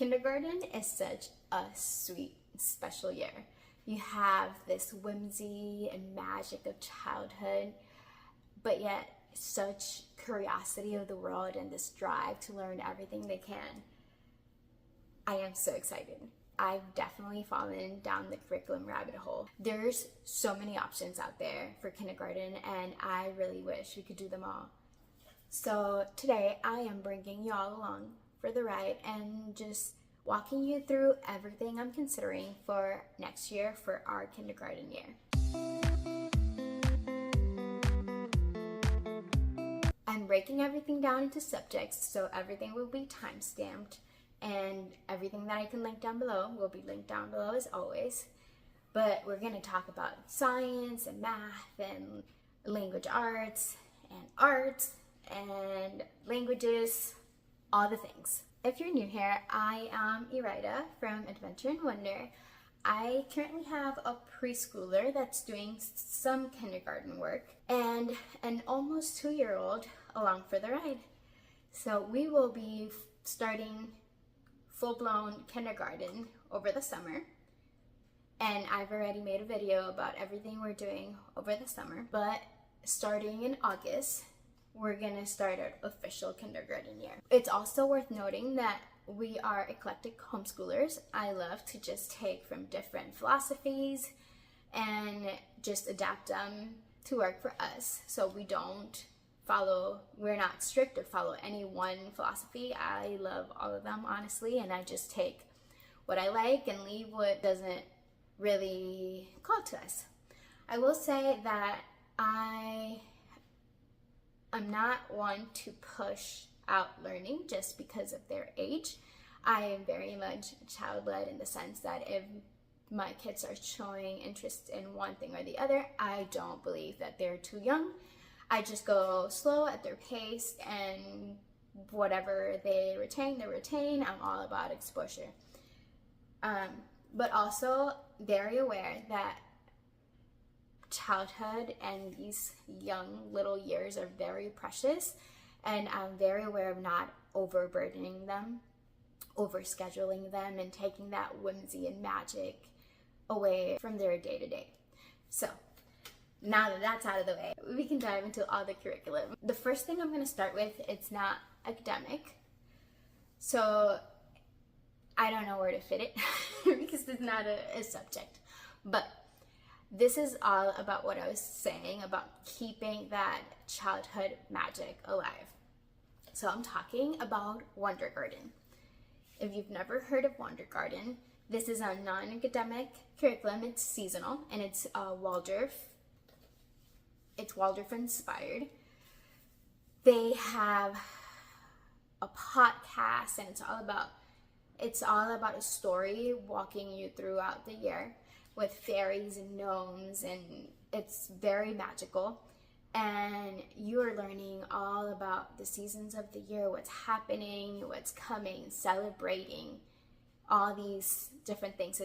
Kindergarten is such a sweet, special year. You have this whimsy and magic of childhood, but yet such curiosity of the world and this drive to learn everything they can. I am so excited. I've definitely fallen down the curriculum rabbit hole. There's so many options out there for kindergarten, and I really wish we could do them all. So today I am bringing y'all along for the ride and just walking you through everything I'm considering for next year for our kindergarten year. I'm breaking everything down into subjects, so everything will be time-stamped, and everything that I can link down below will be linked down below as always. But we're going to talk about science and math and language arts and languages, all the things. If you're new here, I am Iraida from Adventure and Wonder. I currently have a preschooler that's doing some kindergarten work and an almost 2-year-old along for the ride. So we will be starting full-blown kindergarten over the summer. And I've already made a video about everything we're doing over the summer. But starting in August, we're gonna start our official kindergarten year. It's also worth noting that we are eclectic homeschoolers. I love to just take from different philosophies and just adapt them to work for us. So we're not strict or follow any one philosophy. I love all of them, honestly, and I just take what I like and leave what doesn't really call to us. I will say that I'm not one to push out learning just because of their age. I am very much child-led in the sense that if my kids are showing interest in one thing or the other, I don't believe that they're too young. I just go slow at their pace, and whatever they retain, they retain. I'm all about exposure. But also very aware that childhood and these young little years are very precious, and I'm very aware of not overburdening them, overscheduling them, and taking that whimsy and magic away from their day-to-day. So now that that's out of the way, we can dive into all the curriculum. The first thing I'm going to start with, it's not academic, so I don't know where to fit it because it's not a subject, but this is all about what I was saying about keeping that childhood magic alive. So I'm talking about Wonder Garden. If you've never heard of Wonder Garden, this is a non-academic curriculum. It's seasonal, and it's Waldorf inspired. They have a podcast, and it's all about a story walking you throughout the year with fairies and gnomes, and it's very magical. And you are learning all about the seasons of the year, what's happening, what's coming, celebrating all these different things.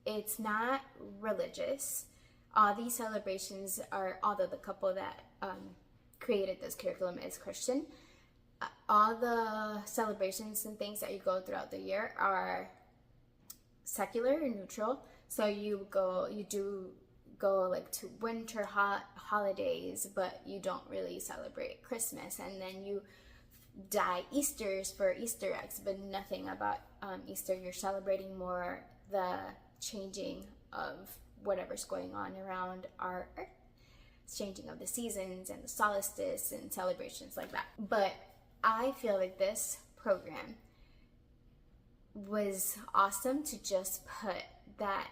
It's not religious. All these celebrations are, although the couple that created this curriculum is Christian, all the celebrations and things that you go throughout the year are secular and neutral. So you do go like to winter holidays, but you don't really celebrate Christmas. And then you dye Easters for Easter eggs, but nothing about Easter. You're celebrating more the changing of whatever's going on around our earth, changing of the seasons and the solstice and celebrations like that. But I feel like this program was awesome to just put that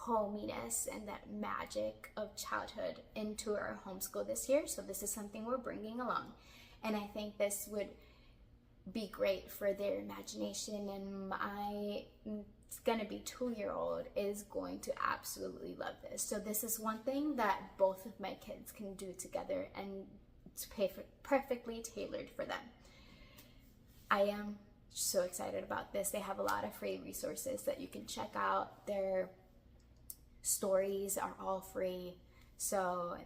hominess and that magic of childhood into our homeschool this year. So this is something we're bringing along, and I think this would be great for their imagination. And my gonna be 2-year-old is going to absolutely love this. So this is one thing that both of my kids can do together, and it's perfectly tailored for them. I am so excited about this. They have a lot of free resources that you can check out. Their stories are all free, so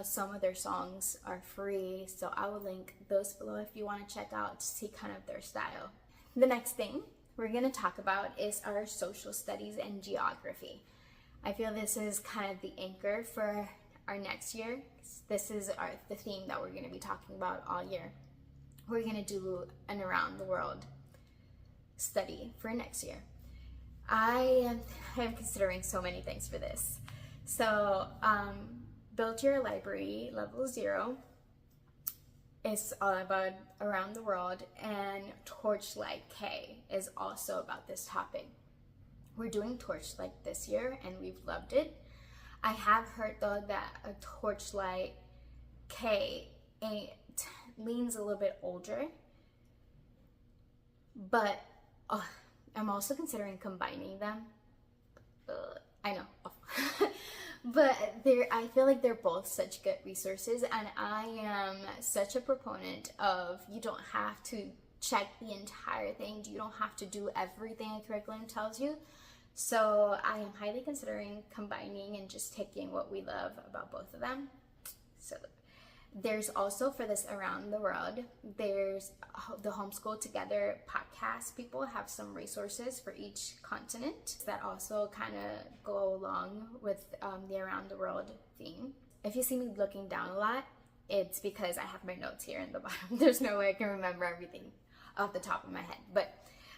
some of their songs are free, so I will link those below if you want to check out to see kind of their style. The next thing we're going to talk about is our social studies and geography. I feel this is kind of the anchor for our next year. This is the theme that we're going to be talking about all year. We're going to do an around the world study for next year. I am considering so many things for this. So Build Your Library Level 0 is all about around the world, and Torchlight K is also about this topic. We're doing Torchlight this year and we've loved it. I have heard though that a Torchlight K leans a little bit older, but I'm also considering combining them. I know. But I feel like they're both such good resources, and I am such a proponent of you don't have to check the entire thing. You don't have to do everything a curriculum tells you. So I am highly considering combining and just taking what we love about both of them. So there's also, for this around the world, there's the Homeschool Together podcast. People have some resources for each continent that also kind of go along with the around the world theme. If you see me looking down a lot, it's because I have my notes here in the bottom. There's no way I can remember everything off the top of my head. But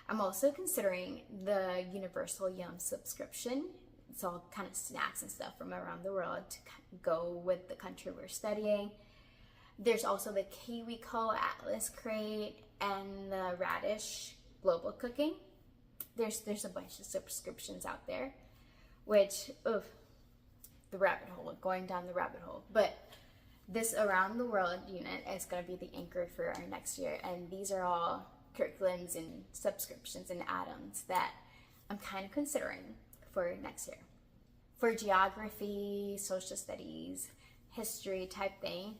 I'm also considering the Universal Yum subscription. It's all kind of snacks and stuff from around the world to go with the country we're studying. There's also the KiwiCo Atlas Crate and the Radish Global Cooking. There's a bunch of subscriptions out there, which, the rabbit hole, going down the rabbit hole. But this around the world unit is going to be the anchor for our next year, and these are all curriculums and subscriptions and add-ons that I'm kind of considering for next year. For geography, social studies, history type thing,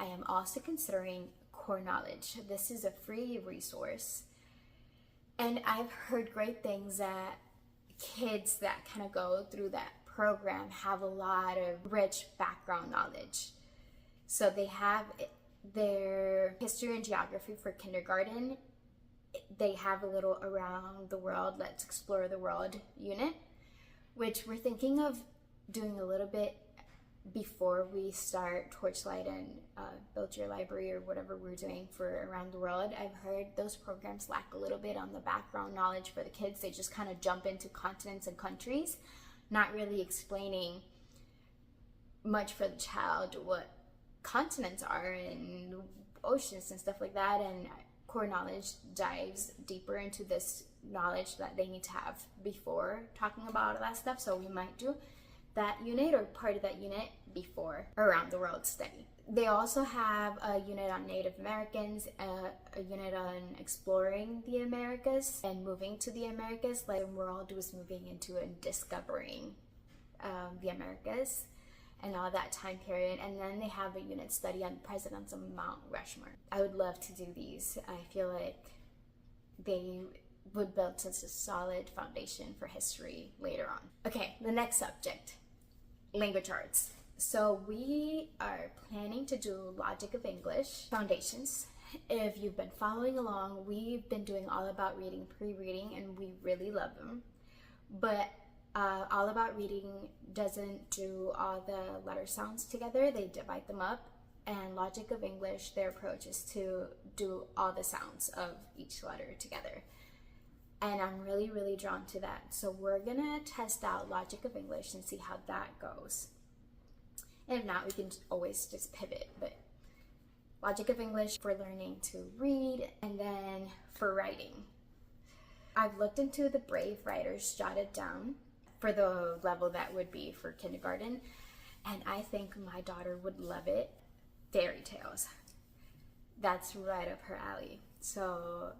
I am also considering Core Knowledge. This is a free resource, and I've heard great things that kids that kind of go through that program have a lot of rich background knowledge. So they have their history and geography for kindergarten. They have a little around the world, let's explore the world unit, which we're thinking of doing a little bit before we start Torchlight and Build Your Library or whatever we're doing for around the world. I've heard those programs lack a little bit on the background knowledge for the kids. They just kind of jump into continents and countries, not really explaining much for the child what continents are and oceans and stuff like that. And Core Knowledge dives deeper into this knowledge that they need to have before talking about all that stuff. So we might do that unit or part of that unit before around the world study. They also have a unit on Native Americans, a unit on exploring the Americas and moving to the Americas, like the world was moving into and discovering the Americas and all that time period. And then they have a unit study on presidents of Mount Rushmore. I would love to do these. I feel like they would build such a solid foundation for history later on. Okay, the next subject, language arts. So we are planning to do Logic of English Foundations. If you've been following along, we've been doing All About Reading pre-reading, and we really love them. But All About Reading doesn't do all the letter sounds together. They divide them up. And Logic of English, their approach is to do all the sounds of each letter together. And I'm really, really drawn to that. So we're gonna test out Logic of English and see how that goes. And if not, we can always just pivot. But Logic of English for learning to read, and then for writing. I've looked into the Brave Writers Jotted Down for the level that would be for kindergarten, and I think my daughter would love it. Fairy tales. That's right up her alley. So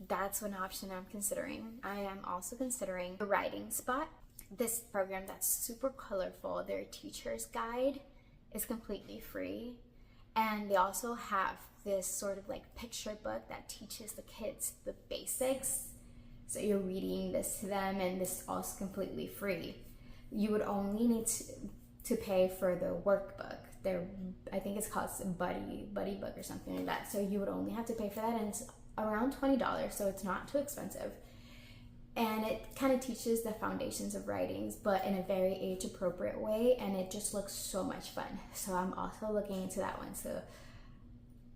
that's one option I'm considering. I am also considering the Writing Spot. This program that's super colorful. Their teacher's guide is completely free. And they also have this sort of like picture book that teaches the kids the basics. So you're reading this to them, and this is also completely free. You would only need to pay for the workbook. I think it's called Buddy Book or something like that. So you would only have to pay for that, and it's around $20, so it's not too expensive. And it kind of teaches the foundations of writings, but in a very age-appropriate way, and it just looks so much fun. So I'm also looking into that one. So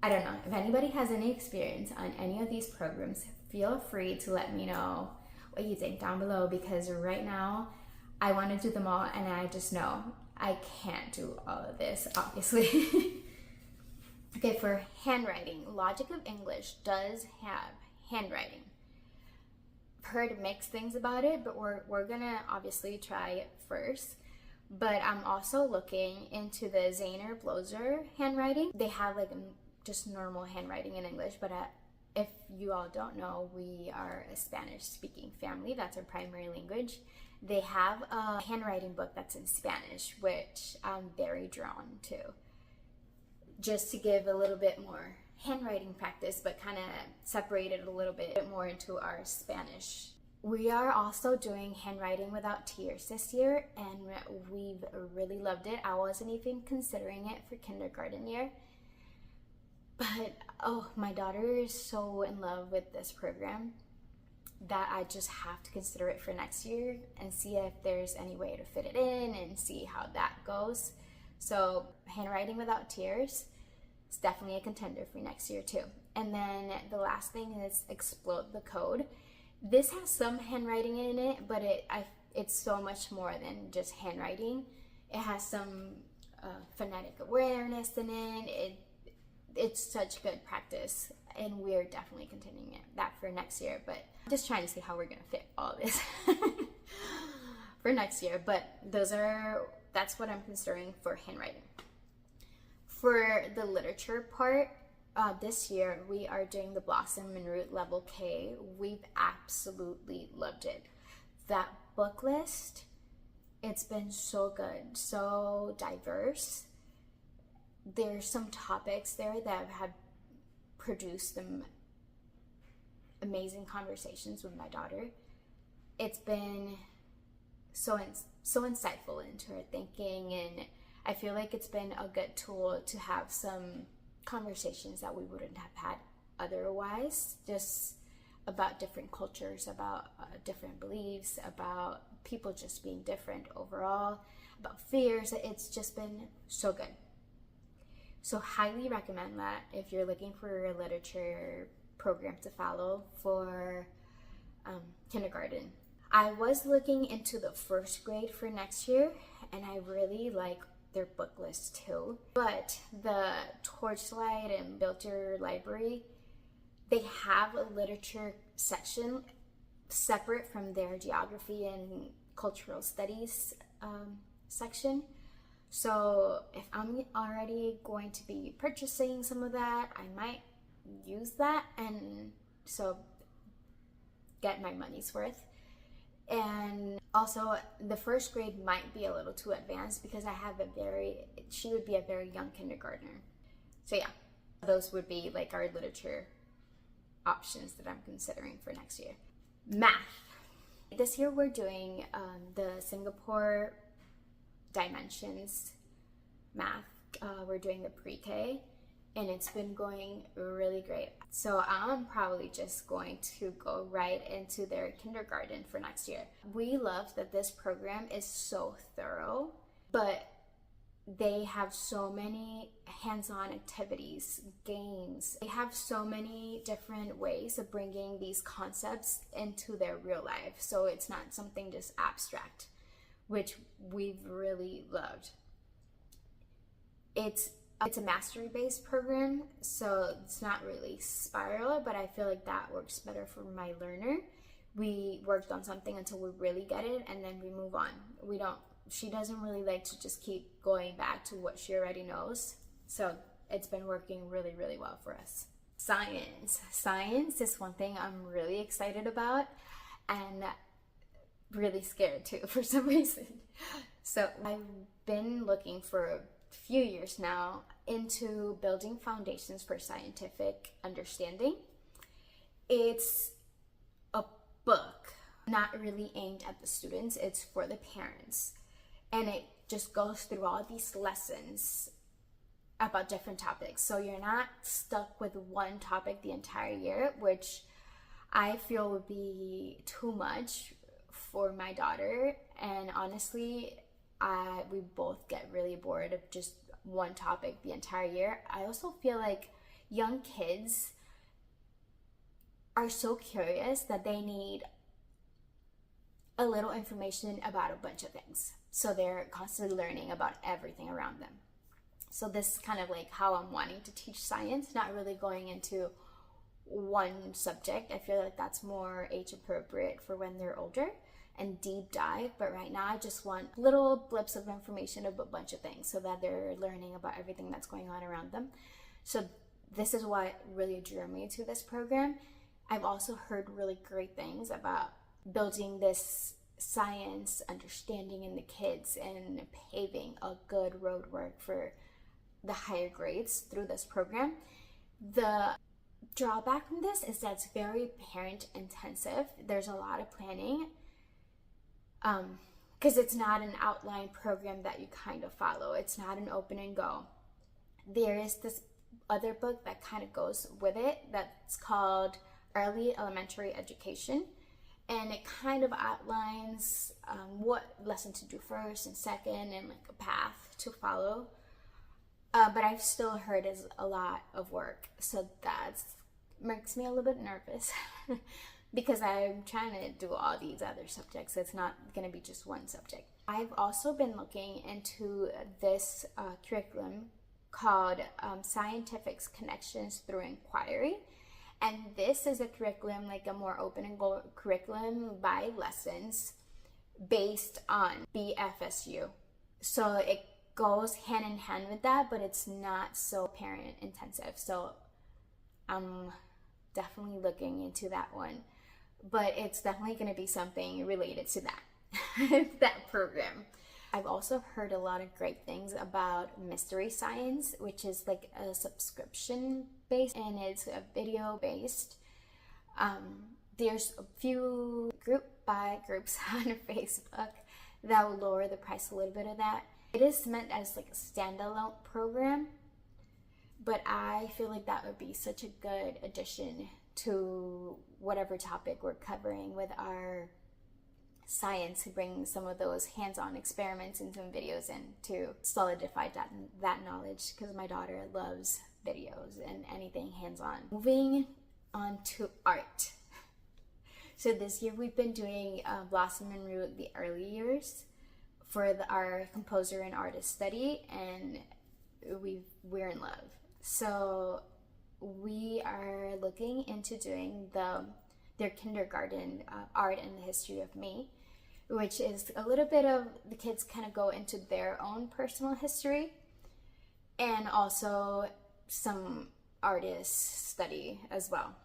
I don't know, if anybody has any experience on any of these programs, feel free to let me know what you think down below, because right now I want to do them all, and I just know I can't do all of this, obviously. Okay, for handwriting, Logic of English does have handwriting. Heard mixed things about it, but we're gonna obviously try it first. But I'm also looking into the Zahner Bloser handwriting. They have like just normal handwriting in English, but if you all don't know, we are a Spanish-speaking family. That's our primary language. They have a handwriting book that's in Spanish, which I'm very drawn to, just to give a little bit more handwriting practice, but kind of separate it a little bit more into our Spanish. We are also doing handwriting without tears this year, and we've really loved it. I wasn't even considering it for kindergarten year, but oh, my daughter is so in love with this program that I just have to consider it for next year and see if there's any way to fit it in and see how that goes. So handwriting without tears, it's definitely a contender for next year too. And then the last thing is Explode the Code. This has some handwriting in it, but it's so much more than just handwriting. It has some phonetic awareness in it. It's such good practice, and we're definitely continuing that for next year. But I'm just trying to see how we're gonna fit all this for next year. But that's what I'm considering for handwriting. For the literature part, this year we are doing the Blossom and Root Level K. We've absolutely loved it. That book list, it's been so good, so diverse. There's some topics there that have produced some amazing conversations with my daughter. It's been so insightful into her thinking, and I feel like it's been a good tool to have some conversations that we wouldn't have had otherwise, just about different cultures, about different beliefs, about people just being different overall, about fears. It's just been so good. So highly recommend that if you're looking for a literature program to follow for kindergarten. I was looking into the first grade for next year, and I really like their book list too. But the Torchlight and Build Your Library, they have a literature section separate from their geography and cultural studies section. So if I'm already going to be purchasing some of that, I might use that, and so get my money's worth. And also the first grade might be a little too advanced because she would be a very young kindergartner. So yeah, those would be like our literature options that I'm considering for next year. Math. This year we're doing the Singapore Dimensions math. We're doing the pre-K, and it's been going really great. So I'm probably just going to go right into their kindergarten for next year. We love that this program is so thorough, but they have so many hands-on activities, games. They have so many different ways of bringing these concepts into their real life. So it's not something just abstract, which we've really loved. It's a mastery-based program, so it's not really spiral, but I feel like that works better for my learner. We worked on something until we really get it, and then we move on. She doesn't really like to just keep going back to what she already knows. So it's been working really, really well for us. Science. Science is one thing I'm really excited about, and really scared too for some reason. So I've been looking for a few years now into building foundations for scientific understanding. It's a book not really aimed at the students, it's for the parents, and it just goes through all these lessons about different topics. So you're not stuck with one topic the entire year, which I feel would be too much for my daughter. And honestly, we both get really bored of just one topic the entire year. I also feel like young kids are so curious that they need a little information about a bunch of things. So they're constantly learning about everything around them. So this is kind of like how I'm wanting to teach science, not really going into one subject. I feel like that's more age appropriate for when they're older and deep dive. But right now I just want little blips of information of a bunch of things so that they're learning about everything that's going on around them. So this is what really drew me to this program. I've also heard really great things about building this science understanding in the kids and paving a good roadwork for the higher grades through this program. The drawback from this is that it's very parent intensive. There's a lot of planning because it's not an outline program that you kind of follow. It's not an open and go. There is this other book that kind of goes with it that's called Early Elementary Education, and it kind of outlines what lesson to do first and second and like a path to follow. But I've still heard is a lot of work, so that makes me a little bit nervous because I'm trying to do all these other subjects. It's not going to be just one subject. I've also been looking into this curriculum called Scientific Connections Through Inquiry. And this is a curriculum, like a more open and go curriculum by lessons based on BFSU. So it goes hand in hand with that, but it's not so parent intensive. So I'm definitely looking into that one. But it's definitely going to be something related to that, that program. I've also heard a lot of great things about Mystery Science, which is like a subscription based and it's a video based. There's a few groups on Facebook that will lower the price a little bit of that. It is meant as like a standalone program, but I feel like that would be such a good addition to whatever topic we're covering with our science, to bring some of those hands-on experiments and some videos in to solidify that knowledge, because my daughter loves videos and anything hands-on. Moving on to art. So this year we've been doing Blossom and Root, the early years for our composer and artist study, and we're in love. So we are looking into doing their kindergarten art and the history of me, which is a little bit of the kids kind of go into their own personal history and also some artist study as well.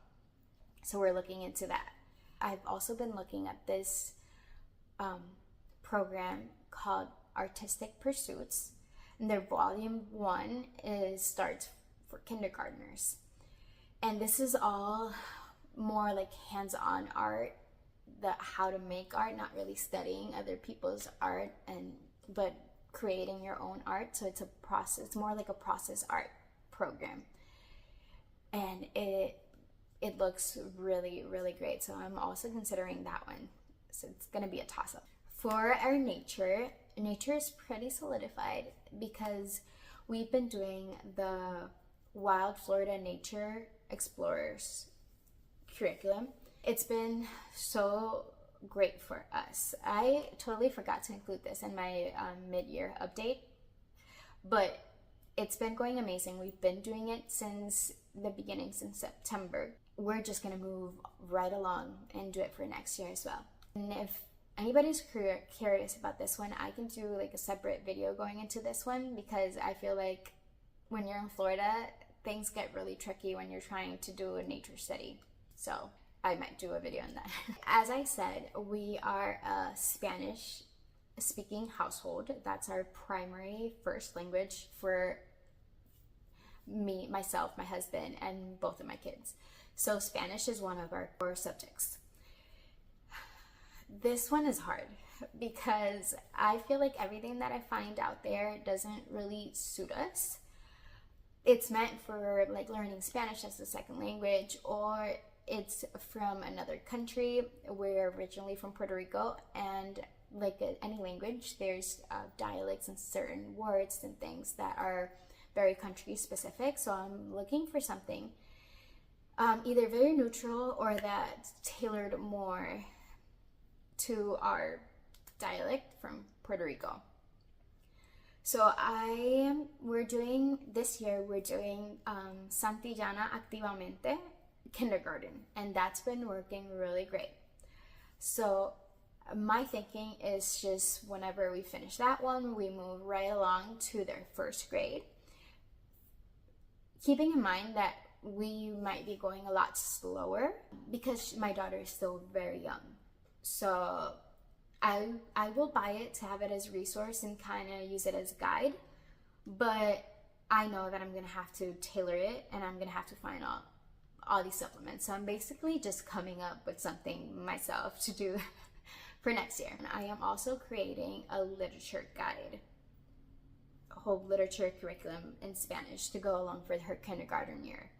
So we're looking into that. I've also been looking at this program called Artistic Pursuits, and their volume 1 starts for kindergartners. And this is all more like hands-on art, how to make art, not really studying other people's art, but creating your own art. So it's a process, more like a process art program, and it looks really, really great. So I'm also considering that one. So it's gonna be a toss-up. For our nature is pretty solidified because we've been doing the Wild Florida Nature Explorers curriculum. It's been so great for us. I totally forgot to include this in my mid-year update, but it's been going amazing. We've been doing it since the beginning, since September. We're just gonna move right along and do it for next year as well. And if anybody's curious about this one, I can do like a separate video going into this one, because I feel like when you're in Florida, things get really tricky when you're trying to do a nature study. So I might do a video on that. As I said, we are a Spanish speaking household. That's our primary first language for me, myself, my husband, and both of my kids. So Spanish is one of our core subjects. This one is hard because I feel like everything that I find out there doesn't really suit us. it's meant for like learning Spanish as a second language, or it's from another country. We're originally from Puerto Rico, and like any language, there's dialects and certain words and things that are very country specific. So I'm looking for something either very neutral or that's tailored more to our dialect from Puerto Rico. So we're doing Santillana Activamente kindergarten, and that's been working really great. So my thinking is just whenever we finish that one, we move right along to their first grade. Keeping in mind that we might be going a lot slower because my daughter is still very young. So I will buy it to have it as a resource and kind of use it as a guide, but I know that I'm going to have to tailor it and I'm going to have to find all these supplements. So I'm basically just coming up with something myself to do for next year. And I am also creating a literature guide, a whole literature curriculum in Spanish to go along for her kindergarten year.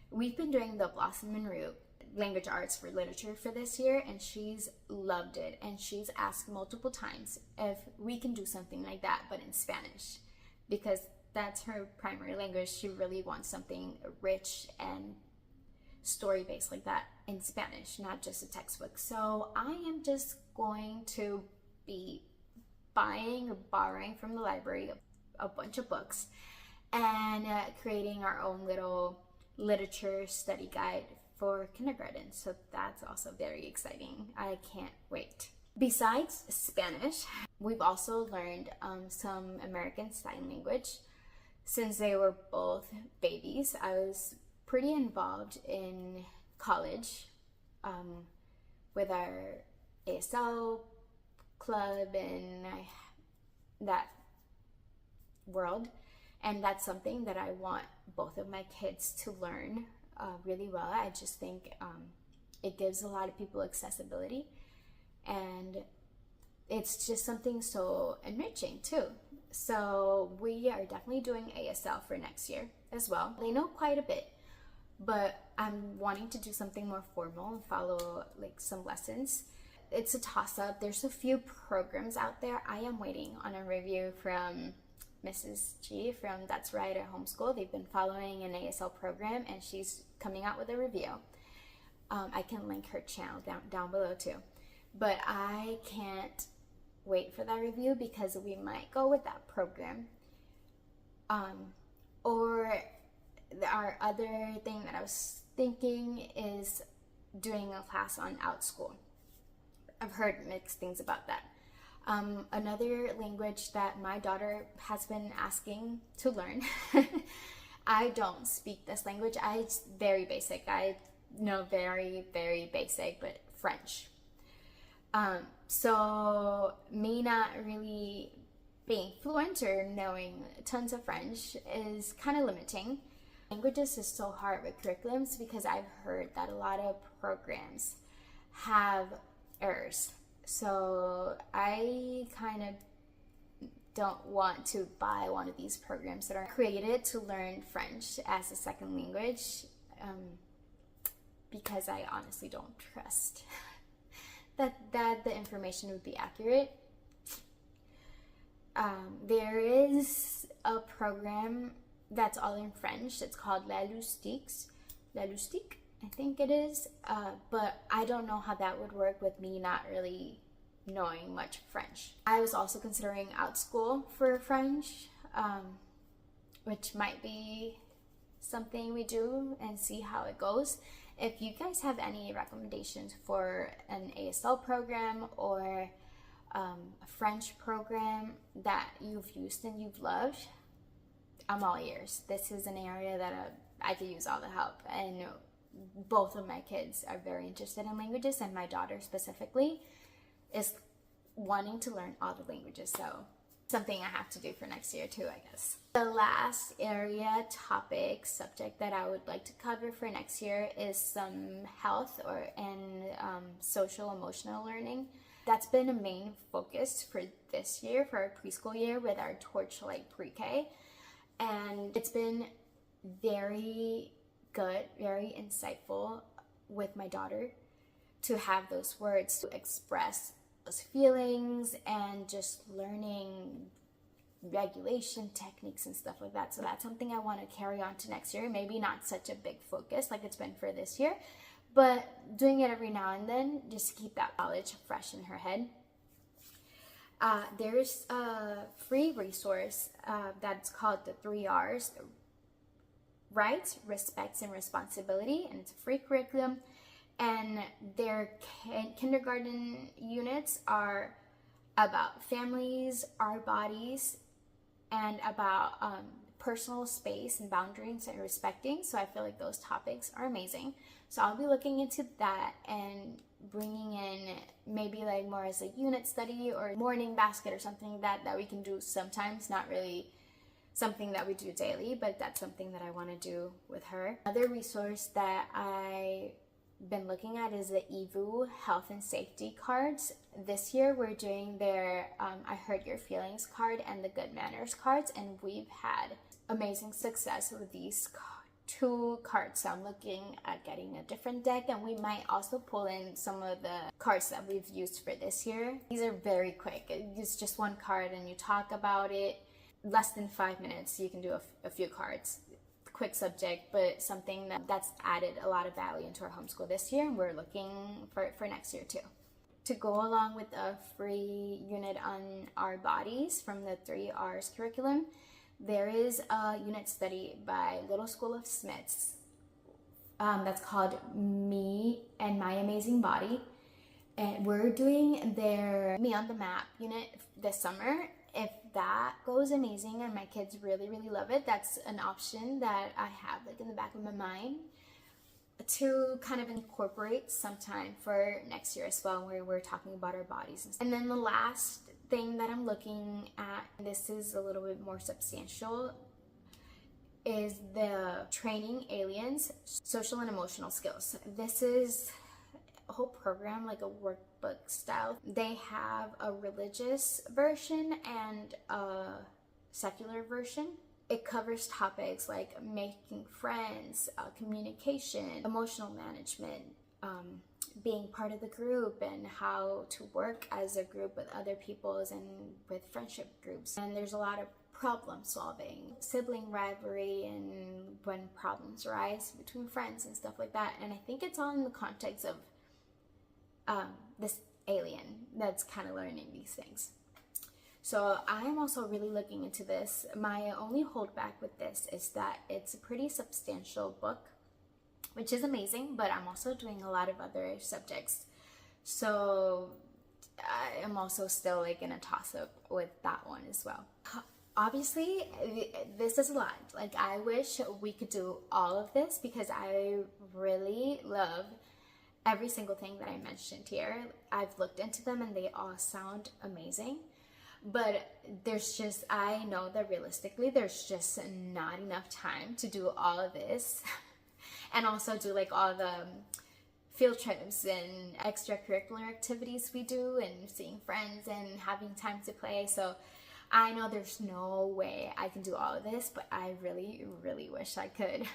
We've been doing the Blossom and Root language arts for literature for this year, and she's loved it, and she's asked multiple times if we can do something like that but in Spanish, because that's her primary language. She really wants something rich and story based like that in Spanish, not just a textbook. So I am just going to be buying or borrowing from the library a bunch of books and creating our own little literature study guide for kindergarten. So that's also very exciting. I can't wait. Besides Spanish, we've also learned some American Sign Language. Since they were both babies, I was pretty involved in college with our ASL club and that world. And that's something that I want both of my kids to learn really well. I just think it gives a lot of people accessibility, and it's just something so enriching too. So we are definitely doing ASL for next year as well. They know quite a bit, but I'm wanting to do something more formal and follow like some lessons. It's a toss-up. There's a few programs out there. I am waiting on a review from Mrs. G from That's Right at Homeschool. They've been following an ASL program, and she's coming out with a review. I can link her channel down below too. But I can't wait for that review because we might go with that program. Or our other thing that I was thinking is doing a class on OutSchool. I've heard mixed things about that. Another language that my daughter has been asking to learn. I don't speak this language. It's very basic. I know very, very basic, but French. So me not really being fluent or knowing tons of French is kind of limiting. Languages is so hard with curriculums because I've heard that a lot of programs have errors. So I kind of don't want to buy one of these programs that are created to learn French as a second language because I honestly don't trust that the information would be accurate. There is a program that's all in French. It's called Loustics, I think it is, but I don't know how that would work with me not really knowing much French. I was also considering OutSchool for French, which might be something we do and see how it goes. If you guys have any recommendations for an ASL program or a French program that you've used and you've loved, I'm all ears. This is an area that I could use all the help, and both of my kids are very interested in languages, and my daughter specifically is wanting to learn all the languages, so something I have to do for next year too, I guess. The last area, topic, subject that I would like to cover for next year is some health and social emotional learning. That's been a main focus for this year, for our preschool year with our Torchlight Pre-K, and it's been very good, very insightful with my daughter to have those words to express those feelings and just learning regulation techniques and stuff like that. So that's something I want to carry on to next year. Maybe not such a big focus like it's been for this year, but doing it every now and then just to keep that knowledge fresh in her head. There's a free resource that's called the 3 R's: rights, respects, and responsibility, and it's a free curriculum. And their kindergarten units are about families, our bodies, and about personal space and boundaries and respecting. So I feel like those topics are amazing. So I'll be looking into that and bringing in maybe like more as a unit study or morning basket or something that we can do sometimes, not really something that we do daily, but that's something that I want to do with her. Another resource that I've been looking at is the EVU health and safety cards. This year we're doing their I Heard Your Feelings card and the Good Manners cards, and we've had amazing success with these 2 cards. So I'm looking at getting a different deck, and we might also pull in some of the cards that we've used for this year. These are very quick. It's just 1 card and you talk about it. Less than 5 minutes you can do a few cards. Quick subject, but something that's added a lot of value into our homeschool this year, and we're looking for it for next year too. To go along with a free unit on our bodies from the 3 R's curriculum, there is a unit study by Little School of Smiths that's called Me and My Amazing Body, and we're doing their Me on the Map unit this summer. If that goes amazing and my kids really love it, that's an option that I have like in the back of my mind to kind of incorporate sometime for next year as well, where we're talking about our bodies. And then the last thing that I'm looking at, and this is a little bit more substantial, is the Training Aliens Social and Emotional Skills. This is a whole program, like a workbook style. They have a religious version and a secular version. It covers topics like making friends, communication, emotional management, being part of the group, and how to work as a group with other peoples and with friendship groups. And there's a lot of problem solving, sibling rivalry, and when problems arise between friends and stuff like that. And I think it's all in the context of this alien that's kind of learning these things. So I'm also really looking into this. My only holdback with this is that it's a pretty substantial book, which is amazing, but I'm also doing a lot of other subjects. So I am also still like in a toss-up with that one as well. Obviously, this is a lot. Like, I wish we could do all of this because I really love every single thing that I mentioned here. I've looked into them and they all sound amazing. But there's just, I know that realistically, there's just not enough time to do all of this. And also do like all the field trips and extracurricular activities we do, and seeing friends and having time to play. So I know there's no way I can do all of this, but I really wish I could.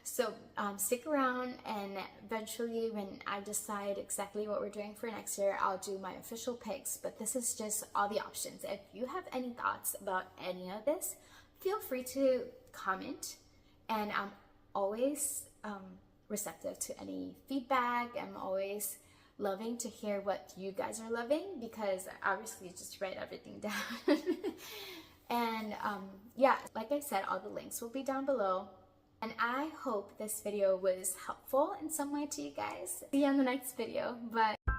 So stick around, and eventually when I decide exactly what we're doing for next year, I'll do my official picks. But this is just all the options. If you have any thoughts about any of this, feel free to comment, and I'm always receptive to any feedback. I'm always loving to hear what you guys are loving, because I obviously just write everything down. And yeah, like I said, all the links will be down below. And I hope this video was helpful in some way to you guys. See you on the next video. Bye.